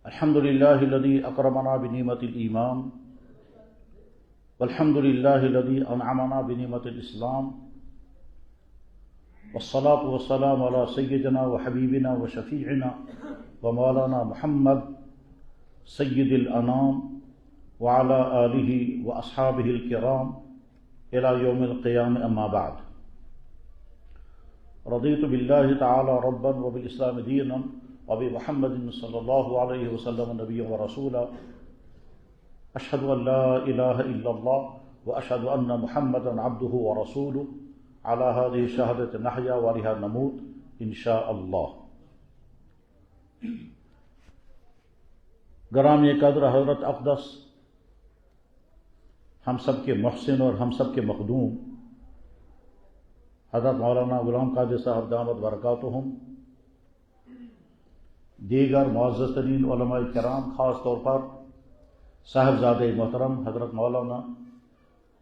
الحمد لله الذي أكرمنا بنعمة الإيمان والحمد لله الذي أنعمنا بنعمة الإسلام والصلاة والسلام على سيدنا وحبيبنا وشفيعنا ومولانا محمد سيد الأنام وعلى آله وأصحابه الكرام إلى يوم القيامة. أما بعد، رضيت بالله تعالى ربا وبالإسلام دينا وبمحمد صلى الله عليه وسلم نبيا ورسولا. أشهد أن لا إله إلا الله وأشهد أن محمدا عبده ورسوله. على هذه الشهادة نحيا وعليها نموت إن شاء الله. گرامی قدر حضرت اقدس، ہم سب کے محسن اور ہم سب کے مخدوم حضرت مولانا غلام قادر صاحب دامت برکاتہم، دیگر معزز ترین علماء کرام، خاص طور پر صاحبزادہ محترم حضرت مولانا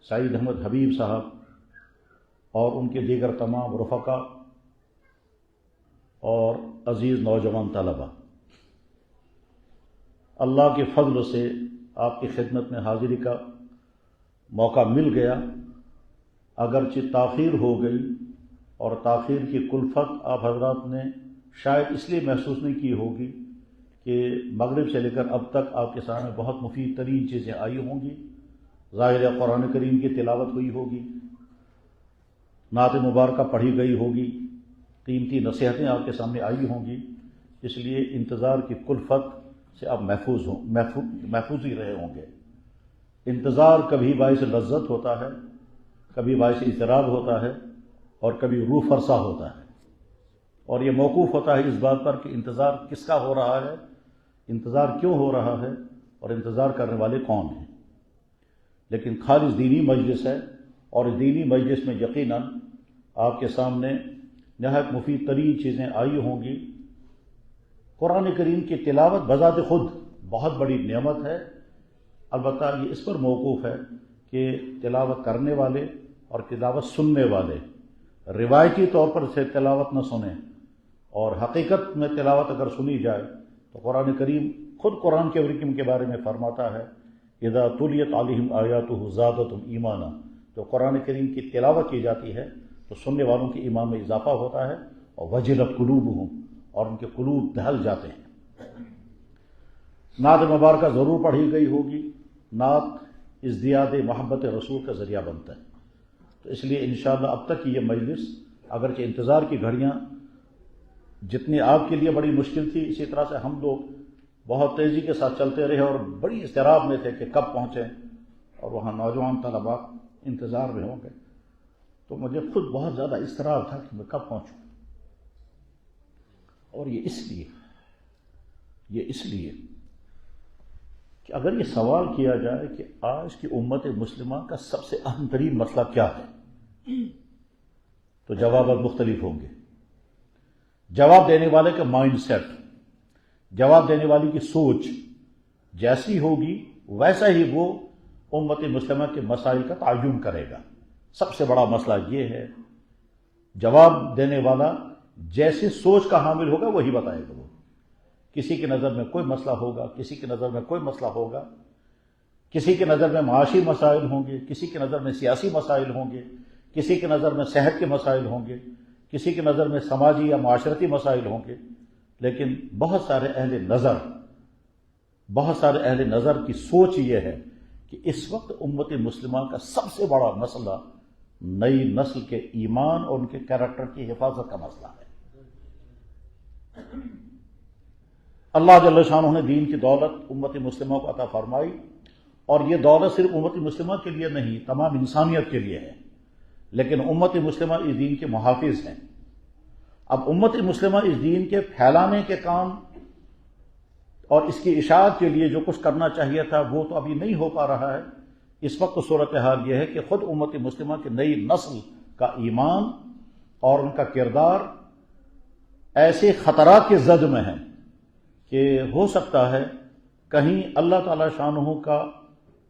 سعید احمد حبیب صاحب اور ان کے دیگر تمام رفقا اور عزیز نوجوان طلبہ، اللہ کے فضل سے آپ کی خدمت میں حاضری کا موقع مل گیا، اگرچہ تاخیر ہو گئی، اور تاخیر کی کلفت آپ حضرات نے شاید اس لیے محسوس نہیں کی ہوگی کہ مغرب سے لے کر اب تک آپ کے سامنے بہت مفید ترین چیزیں آئی ہوں گی. ظاہر ہے قرآن کریم کی تلاوت ہوئی ہوگی، نعت مبارکہ پڑھی گئی ہوگی، قیمتی نصیحتیں آپ کے سامنے آئی ہوں گی، اس لیے انتظار کی کلفت سے آپ محفوظ ہی رہے ہوں گے. انتظار کبھی باعث لذت ہوتا ہے، کبھی باعث اضطراب ہوتا ہے، اور کبھی روح فرسا ہوتا ہے، اور یہ موقوف ہوتا ہے اس بات پر کہ انتظار کس کا ہو رہا ہے، انتظار کیوں ہو رہا ہے، اور انتظار کرنے والے کون ہیں. لیکن خالص دینی مجلس ہے، اور اس دینی مجلس میں یقیناً آپ کے سامنے نہایت مفید ترین چیزیں آئی ہوں گی. قرآن کریم کی تلاوت بذات خود بہت بڑی نعمت ہے، البتہ یہ اس پر موقوف ہے کہ تلاوت کرنے والے اور تلاوت سننے والے روایتی طور پر سے تلاوت نہ سنیں، اور حقیقت میں تلاوت اگر سنی جائے تو قرآن کریم خود قرآن کے حکم کے بارے میں فرماتا ہے اذا تلیت علیہم آیاتہ زادتہم ایمانا. جو قرآن کریم کی تلاوت کی جاتی ہے تو سننے والوں کے ایمان میں اضافہ ہوتا ہے، اور وجلت قلوبہم، اور ان کے قلوب دہل جاتے ہیں. نعت مبارکہ ضرور پڑھی گئی ہوگی. نعت ازدیاد محبت رسول کا ذریعہ بنتا ہے، تو اس لیے انشاءاللہ اب تک کی یہ مجلس، اگرچہ انتظار کی گھڑیاں جتنی آپ کے لیے بڑی مشکل تھی، اسی طرح سے ہم لوگ بہت تیزی کے ساتھ چلتے رہے اور بڑی اضطراب میں تھے کہ کب پہنچیں، اور وہاں نوجوان طلباء انتظار میں ہوں گے، تو مجھے خود بہت زیادہ اضطراب تھا کہ میں کب پہنچوں. اور یہ اس لیے کہ اگر یہ سوال کیا جائے کہ آج کی امت مسلمہ کا سب سے اہم ترین مسئلہ کیا ہے، تو جوابات مختلف ہوں گے. جواب دینے والے کا مائنڈ سیٹ، جواب دینے والی کی سوچ جیسی ہوگی ویسا ہی وہ امت مسلمہ کے مسائل کا تعین کرے گا. سب سے بڑا مسئلہ یہ ہے، جواب دینے والا جیسی سوچ کا حامل ہوگا وہی بتائے گا. وہ کسی کی نظر میں کوئی مسئلہ ہوگا، کسی کی نظر میں کوئی مسئلہ ہوگا، کسی کی نظر میں معاشی مسائل ہوں گے، کسی کی نظر میں سیاسی مسائل ہوں گے، کسی کی نظر میں صحت کے مسائل ہوں گے، کسی کی نظر میں سماجی یا معاشرتی مسائل ہوں گے. لیکن بہت سارے اہل نظر کی سوچ یہ ہے کہ اس وقت امت مسلمہ کا سب سے بڑا مسئلہ نئی نسل کے ایمان اور ان کے کیریکٹر کی حفاظت کا مسئلہ ہے. اللہ جل شانہ نے دین کی دولت امت مسلمہ کو عطا فرمائی، اور یہ دولت صرف امت مسلمہ کے لیے نہیں، تمام انسانیت کے لیے ہے. لیکن امت مسلمہ اس دین کے محافظ ہیں. اب امت مسلمہ اس دین کے پھیلانے کے کام اور اس کی اشاعت کے لیے جو کچھ کرنا چاہیے تھا وہ تو ابھی نہیں ہو پا رہا ہے. اس وقت صورتحال یہ ہے کہ خود امت مسلمہ کی نئی نسل کا ایمان اور ان کا کردار ایسے خطرات کے زد میں ہیں کہ ہو سکتا ہے کہیں اللہ تعالی شانہ کا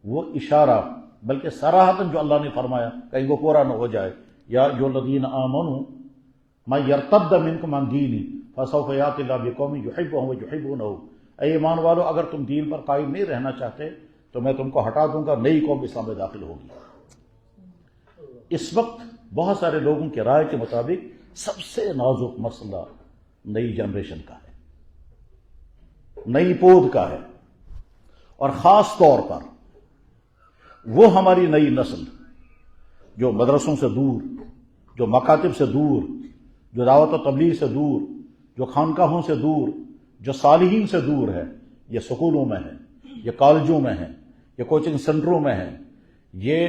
وہ اشارہ، بلکہ صراحتاً جو اللہ نے فرمایا، کہیں وہ پورا نہ ہو جائے. یا ایھا الذین آمنوا من یرتد منکم عن دینہ فسوف یأتی اللہ بقوم یحبهم ویحبونہ. اے ایمان والو اگر تم دین پر قائم نہیں رہنا چاہتے تو میں تم کو ہٹا دوں گا، نئی قوم اسلام میں داخل ہوگی۔ اس وقت بہت سارے لوگوں کی رائے کے مطابق سب سے نازک مسئلہ نئی جنریشن کا ہے، نئی پود کا ہے، اور خاص طور پر وہ ہماری نئی نسل جو مدرسوں سے دور، جو مکاتب سے دور، جو دعوت و تبلیغ سے دور، جو خانقاہوں سے دور، جو صالحین سے دور ہے، یہ سکولوں میں ہے، یہ کالجوں میں ہے، یہ کوچنگ سینٹروں میں ہے، یہ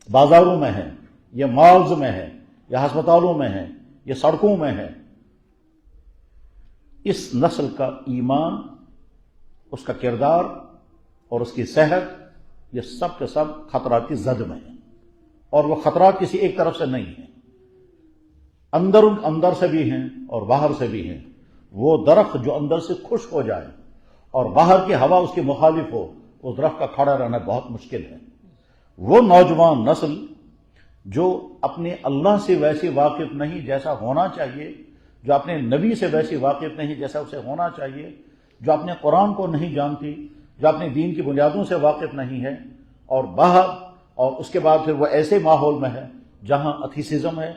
بازاروں میں ہے، یہ مالز میں ہے، یہ ہسپتالوں میں ہے، یہ سڑکوں میں ہے، اس نسل کا ایمان، اس کا کردار اور اس کی صحت، یہ سب کے سب خطرات کی زد میں ہیں، اور وہ خطرات کسی ایک طرف سے نہیں ہیں، اندر سے بھی ہیں اور باہر سے بھی ہیں۔ وہ درخت جو اندر سے خشک ہو جائے اور باہر کی ہوا اس کی مخالف ہو، اس درخت کا کھڑا رہنا بہت مشکل ہے۔ وہ نوجوان نسل جو اپنے اللہ سے ویسے واقف نہیں جیسا ہونا چاہیے، جو اپنے نبی سے ویسے واقف نہیں جیسا اسے ہونا چاہیے، جو اپنے قرآن کو نہیں جانتی، جو اپنے دین کی بنیادوں سے واقف نہیں ہے، اور باہر اور اس کے بعد پھر وہ ایسے ماحول میں ہے جہاں ایتھیسزم ہے،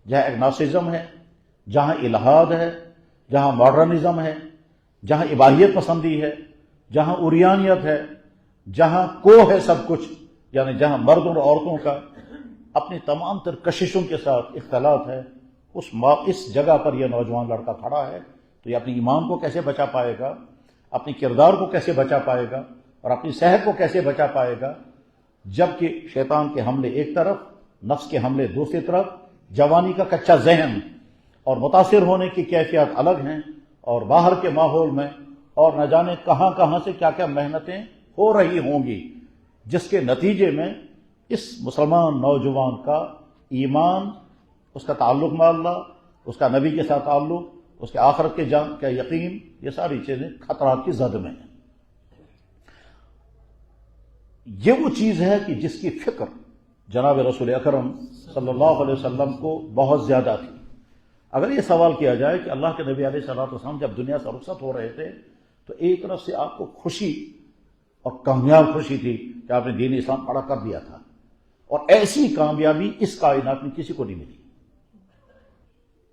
جہاں ایگنوسٹزم ہے، جہاں الحاد ہے، جہاں ماڈرنزم ہے، جہاں اباحیت پسندی ہے، جہاں اوریانیت ہے، جہاں کو ہے سب کچھ، یعنی جہاں مردوں اور عورتوں کا اپنی تمام تر کششوں کے ساتھ اختلاط ہے، اس جگہ پر یہ نوجوان لڑکا کھڑا ہے، تو یہ اپنی ایمان کو کیسے بچا پائے گا، اپنی کردار کو کیسے بچا پائے گا، اور اپنی صحت کو کیسے بچا پائے گا، جبکہ شیطان کے حملے ایک طرف، نفس کے حملے دوسری طرف، جوانی کا کچا ذہن اور متاثر ہونے کی کیفیات الگ ہیں، اور باہر کے ماحول میں اور نہ جانے کہاں کہاں سے کیا کیا محنتیں ہو رہی ہوں گی، جس کے نتیجے میں اس مسلمان نوجوان کا ایمان، اس کا تعلق مع اللہ، اس کا نبی کے ساتھ تعلق، اس کے آخرت کے جان کا یقین، یہ ساری چیزیں خطرات کی زد میں ہیں۔ یہ وہ چیز ہے کہ جس کی فکر جناب رسول اکرم صلی اللہ علیہ وسلم کو بہت زیادہ تھی۔ اگر یہ سوال کیا جائے کہ اللہ کے نبی علیہ الصلوۃ والسلام جب دنیا سے رخصت ہو رہے تھے تو ایک طرف سے آپ کو خوشی اور کامیاب خوشی تھی کہ آپ نے دین اسلام کھڑا کر دیا تھا، اور ایسی کامیابی اس کائنات میں کسی کو نہیں ملی۔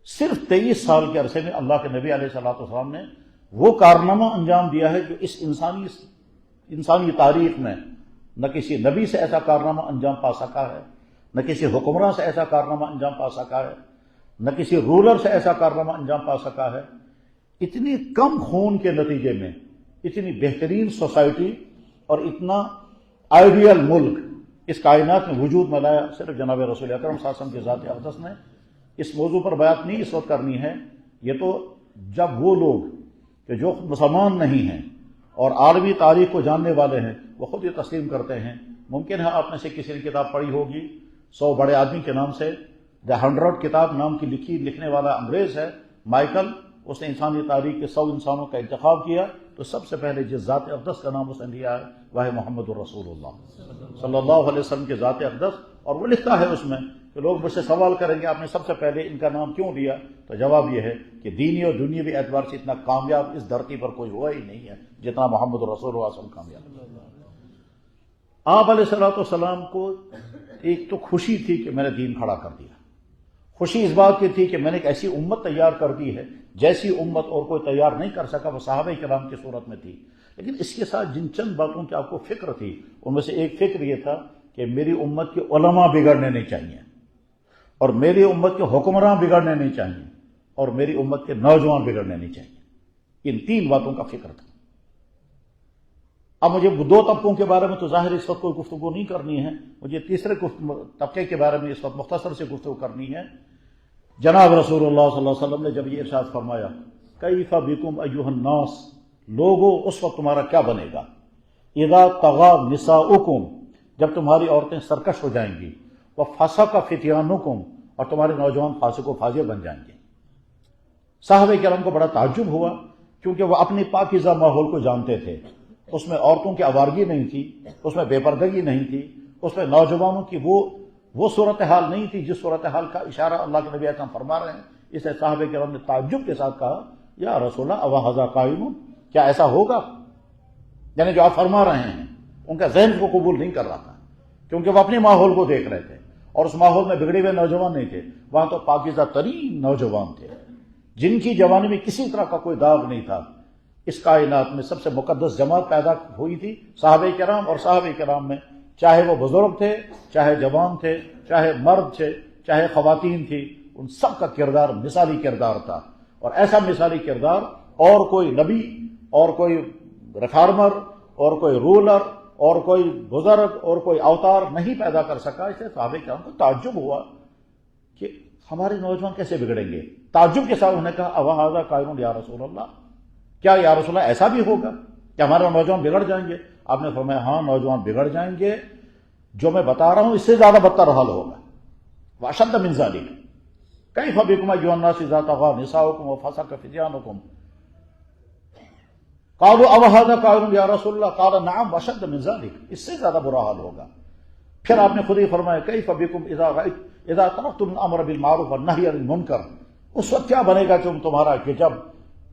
صرف 23 سال کے عرصے میں اللہ کے نبی علیہ الصلوۃ والسلام نے وہ کارنامہ انجام دیا ہے جو اس انسانی تاریخ میں نہ کسی نبی سے ایسا کارنامہ انجام پا سکا ہے، نہ کسی حکمراں سے ایسا کارنامہ انجام پا سکا ہے، نہ کسی رولر سے ایسا کارنامہ انجام پا سکا ہے۔ اتنی کم خون کے نتیجے میں اتنی بہترین سوسائٹی اور اتنا آئیڈیل ملک اس کائنات میں وجود میں لایا صرف جناب رسول اکرم صلی اللہ علیہ وسلم کی ذات اقدس نے۔ اس موضوع پر بات نہیں اس وقت کرنی ہے، یہ تو جب وہ لوگ کہ جو خود مسلمان نہیں ہیں اور عالمی تاریخ کو جاننے والے ہیں وہ خود یہ تسلیم کرتے ہیں۔ ممکن ہے آپ میں سے کسی نے کتاب پڑھی ہوگی 100 بڑے آدمی کے نام سے، دی 100 کتاب نام کی لکھنے والا انگریز ہے مائیکل، اس نے انسانی تاریخ کے 100 انسانوں کا انتخاب کیا تو سب سے پہلے جس ذات اقدس کا نام اس نے لیا ہے وہ ہے محمد الرسول اللہ صلی اللہ علیہ وسلم کے ذات اقدس۔ اور وہ لکھتا ہے اس میں کہ لوگ مجھ سے سوال کریں گے آپ نے سب سے پہلے ان کا نام کیوں لیا، تو جواب یہ ہے کہ دینی اور دنیاوی اعتبار سے اتنا کامیاب اس دھرتی پر کوئی ہوا ہی نہیں ہے جتنا محمد الرسول اللہ صلی اللہ علیہ وسلم کامیاب ہے۔ آپ علیہ الصلوۃ والسلام کو ایک تو خوشی تھی کہ میں نے دین کھڑا کر دیا، خوشی اس بات کی تھی کہ میں نے ایک ایسی امت تیار کر دی ہے جیسی امت اور کوئی تیار نہیں کر سکا، وہ صحابہ کرام کی صورت میں تھی۔ لیکن اس کے ساتھ جن چند باتوں کی آپ کو فکر تھی ان میں سے ایک فکر یہ تھا کہ میری امت کے علماء بگڑنے نہیں چاہیے، اور میری امت کے حکمراں بگڑنے نہیں چاہیے، اور میری امت کے نوجوان بگڑنے نہیں چاہیے۔ ان 3 باتوں کا فکر تھا۔ اب مجھے 2 طبقوں کے بارے میں تو ظاہر اس وقت کوئی گفتگو نہیں کرنی ہے، مجھے تیسرے طبقے کے بارے میں اس وقت مختصر سے گفتگو کرنی ہے۔ جناب رسول اللہ صلی اللہ علیہ وسلم نے جب یہ ارشاد فرمایا کیف بکم ایھا الناس، لوگوں اس وقت تمہارا کیا بنے گا، اذا طغى نساؤکم، جب تمہاری عورتیں سرکش ہو جائیں گی، وفسق فتیانکم، اور تمہارے نوجوان فاسق و فاجر بن جائیں گے۔ صحابہ کرام کو بڑا تعجب ہوا کیونکہ وہ اپنے پاکیزہ ماحول کو جانتے تھے، اس میں عورتوں کی آوارگی نہیں تھی، اس میں بے پردگی نہیں تھی، اس میں نوجوانوں کی وہ صورتحال نہیں تھی جس صورتحال کا اشارہ اللہ کے نبی اکرم فرما رہے ہیں۔ اس لیے صحابہ کرام نے تعجب کے ساتھ کہا یا رسول اللہ اوا ھذا قائم، کیا ایسا ہوگا؟ یعنی جو آپ فرما رہے ہیں ان کا ذہن کو قبول نہیں کر رہا تھا، کیونکہ وہ اپنے ماحول کو دیکھ رہے تھے، اور اس ماحول میں بگڑے ہوئے نوجوان نہیں تھے، وہاں تو پاکیزہ ترین نوجوان تھے جن کی جوانی میں کسی طرح کا کوئی داغ نہیں تھا۔ اس کائنات میں سب سے مقدس جماعت پیدا ہوئی تھی صحابہ کرام، اور صحابہ کرام میں چاہے وہ بزرگ تھے، چاہے جوان تھے، چاہے مرد تھے، چاہے خواتین تھی، ان سب کا کردار مثالی کردار تھا، اور ایسا مثالی کردار اور کوئی نبی اور کوئی ریفارمر اور کوئی رولر اور کوئی بزرگ اور کوئی اوتار نہیں پیدا کر سکا۔ اس لیے صحابہ کرام کو تعجب ہوا کہ ہمارے نوجوان کیسے بگڑیں گے۔ تعجب کے ساتھ انہوں نے کہا اوہذا قائل یا رسول اللہ، کیا یا رسول اللہ ایسا بھی ہوگا کہ ہمارے نوجوان بگڑ جائیں گے؟ آپ نے فرمایا ہاں نوجوان بگڑ جائیں گے، جو میں بتا رہا ہوں اس سے زیادہ بدتر حال ہوگا۔ واشد من ذلک کیف بکم ایھا الناس اذا طغى نساؤکم وفسق فتيانکم قالوا اوہذا قائل یا رسول اللہ قال نعم واشد من ذلک، اس سے زیادہ برا حال ہوگا۔ پھر آپ نے خود ہی فرمایا کیف بکم اذا ترکتم الامر بالمعروف والنہی عن المنکر، اس وقت کیا بنے گا تمہارا کہ جب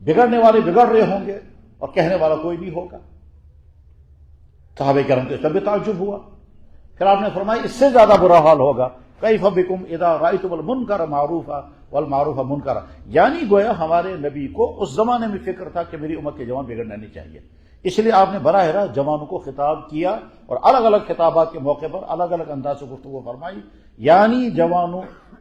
بگڑنے والے بگڑ رہے ہوں گے اور کہنے والا کوئی نہیں ہوگا۔ صحابہ کرام کو تب تعجب ہوا۔ پھر آپ نے فرمایا اس سے زیادہ برا حال ہوگا کیف بکم اذا رأیتم المنکر معروفا والمعروف منکرا، یعنی گویا ہمارے نبی کو اس زمانے میں فکر تھا کہ میری امت کے جوان بگڑنا نہیں چاہیے، اس لیے آپ نے براہ راست جوانوں کو خطاب کیا اور الگ الگ خطابات کے موقع پر الگ الگ انداز سے گفتگو فرمائی۔ یعنی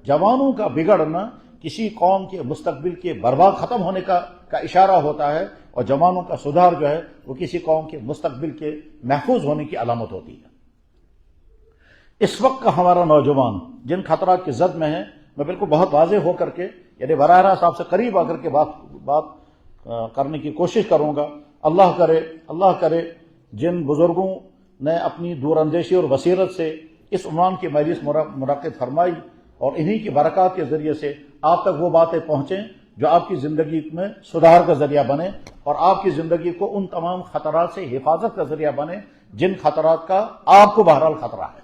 جوانوں کا بگڑنا کسی قوم کے مستقبل کے برباد ختم ہونے کا اشارہ ہوتا ہے، اور جوانوں کا سدھار جو ہے وہ کسی قوم کے مستقبل کے محفوظ ہونے کی علامت ہوتی ہے۔ اس وقت کا ہمارا نوجوان جن خطرات کی زد میں ہے، میں بالکل بہت واضح ہو کر کے یعنی براہ راست آپ سے قریب آ کر کے بات کرنے کی کوشش کروں گا۔ اللہ کرے جن بزرگوں نے اپنی دور اندیشی اور بصیرت سے اس عنوان کی مجلس منعقد فرمائی، اور انہی کی برکات کے ذریعے سے آپ تک وہ باتیں پہنچیں جو آپ کی زندگی میں سدھار کا ذریعہ بنے، اور آپ کی زندگی کو ان تمام خطرات سے حفاظت کا ذریعہ بنے جن خطرات کا آپ کو بہرحال خطرہ ہے۔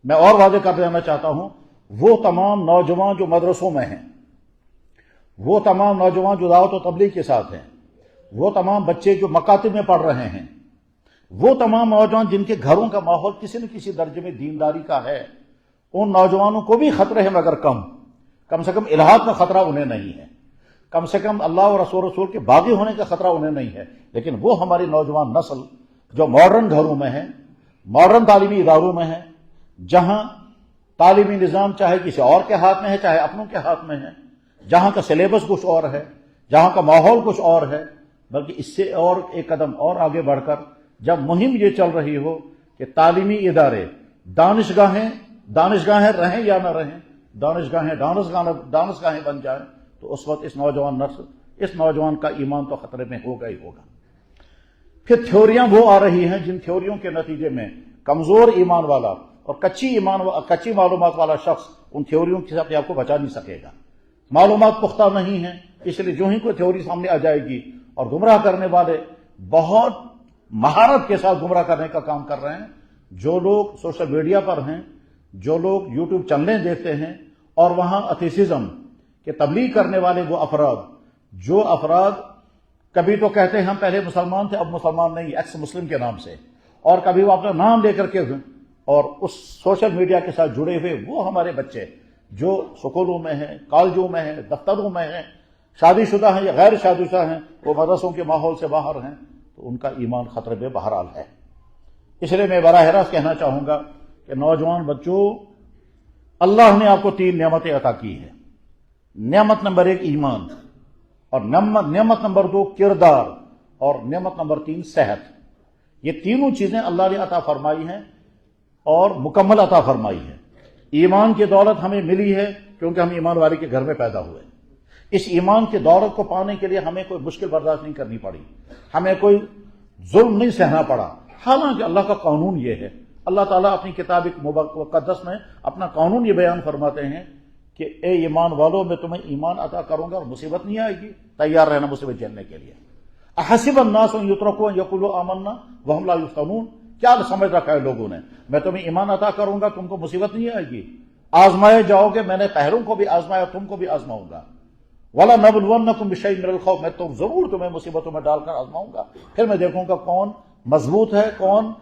میں اور واضح کر دینا چاہتا ہوں، وہ تمام نوجوان جو مدرسوں میں ہیں، وہ تمام نوجوان جو دعوت و تبلیغ کے ساتھ ہیں، وہ تمام بچے جو مکاتب میں پڑھ رہے ہیں، وہ تمام نوجوان جن کے گھروں کا ماحول کسی نہ کسی درجے میں دینداری کا ہے، ان نوجوانوں کو بھی خطرے ہیں، مگر کم سے کم الحاد کا خطرہ انہیں نہیں ہے، کم سے کم اللہ اور رسول کے باغی ہونے کا خطرہ انہیں نہیں ہے۔ لیکن وہ ہماری نوجوان نسل جو ماڈرن گھروں میں ہے، ماڈرن تعلیمی اداروں میں ہے، جہاں تعلیمی نظام چاہے کسی اور کے ہاتھ میں ہے چاہے اپنوں کے ہاتھ میں ہے، جہاں کا سلیبس کچھ اور ہے، جہاں کا ماحول کچھ اور ہے، بلکہ اس سے اور ایک قدم اور آگے بڑھ کر جب مہم یہ چل رہی ہو کہ تعلیمی ادارے دانشگاہیں رہیں یا نہ رہیں، دانشگاہیں بن جائیں، تو اس وقت اس نوجوان کا ایمان تو خطرے میں ہوگا ہی ہوگا۔ پھر تھیوریاں وہ آ رہی ہیں جن تھیوریوں کے نتیجے میں کمزور ایمان والا اور کچی معلومات والا شخص ان تھیوریوں سے اپنے آپ کو بچا نہیں سکے گا۔ معلومات پختہ نہیں ہیں، اس لیے جو ہی کوئی تھیوری سامنے آ جائے گی، اور گمراہ کرنے والے بہت مہارت کے ساتھ گمراہ کرنے کا کام کر رہے ہیں۔ جو لوگ سوشل میڈیا پر ہیں، جو لوگ یوٹیوب چینلیں دیکھتے ہیں، اور وہاں ایتھیسزم کے تبلیغ کرنے والے وہ افراد کبھی تو کہتے ہیں ہم پہلے مسلمان تھے اب مسلمان نہیں، ایکس مسلم کے نام سے، اور کبھی وہ اپنا نام لے کر کے اور اس سوشل میڈیا کے ساتھ جڑے ہوئے وہ ہمارے بچے جو سکولوں میں ہیں، کالجوں میں ہیں، دفتروں میں ہیں، شادی شدہ ہیں یا غیر شادی شدہ ہیں، وہ مدرسوں کے ماحول سے باہر ہیں، تو ان کا ایمان خطرے میں بہرحال ہے۔ اس لیے میں براہ راست کہنا چاہوں گا کہ نوجوان بچوں، اللہ نے آپ کو 3 نعمتیں عطا کی ہیں۔ نعمت نمبر 1 ایمان، اور نعمت نمبر 2 کردار، اور نعمت نمبر 3 صحت۔ یہ تینوں چیزیں اللہ نے عطا فرمائی ہیں اور مکمل عطا فرمائی ہے۔ ایمان کی دولت ہمیں ملی ہے کیونکہ ہم ایمان والے کے گھر میں پیدا ہوئے۔ اس ایمان کی دولت کو پانے کے لیے ہمیں کوئی مشکل برداشت نہیں کرنی پڑی، ہمیں کوئی ظلم نہیں سہنا پڑا، حالانکہ اللہ کا قانون یہ ہے۔ اللہ تعالیٰ اپنی کتاب مقدس میں اپنا قانون یہ بیان فرماتے ہیں کہ اے ایمان والوں، میں تمہیں ایمان عطا کروں گا اور مصیبت نہیں آئے گی، تیار رہنا مصیبت جھیلنے کے لیے۔ احسب الناس ان یترکوا ان یقولوا آمنا وهم لا یفتنون، کیا سمجھ رکھا ہے لوگوں نے، میں تمہیں ایمان عطا کروں گا تم کو مصیبت نہیں آئے گی، آزمائے جاؤ گے، میں نے پہلوں کو بھی آزمایا تم کو بھی آزماؤں گا، وَلَنَبْلُوَنَّكُمْ بِشَيْءٍ مِّنَ الْخَوْفِ، میں تو ضرور تمہیں مصیبتوں میں ڈال کر آزماؤں گا، پھر میں دیکھوں گا کون مضبوط ہے، کون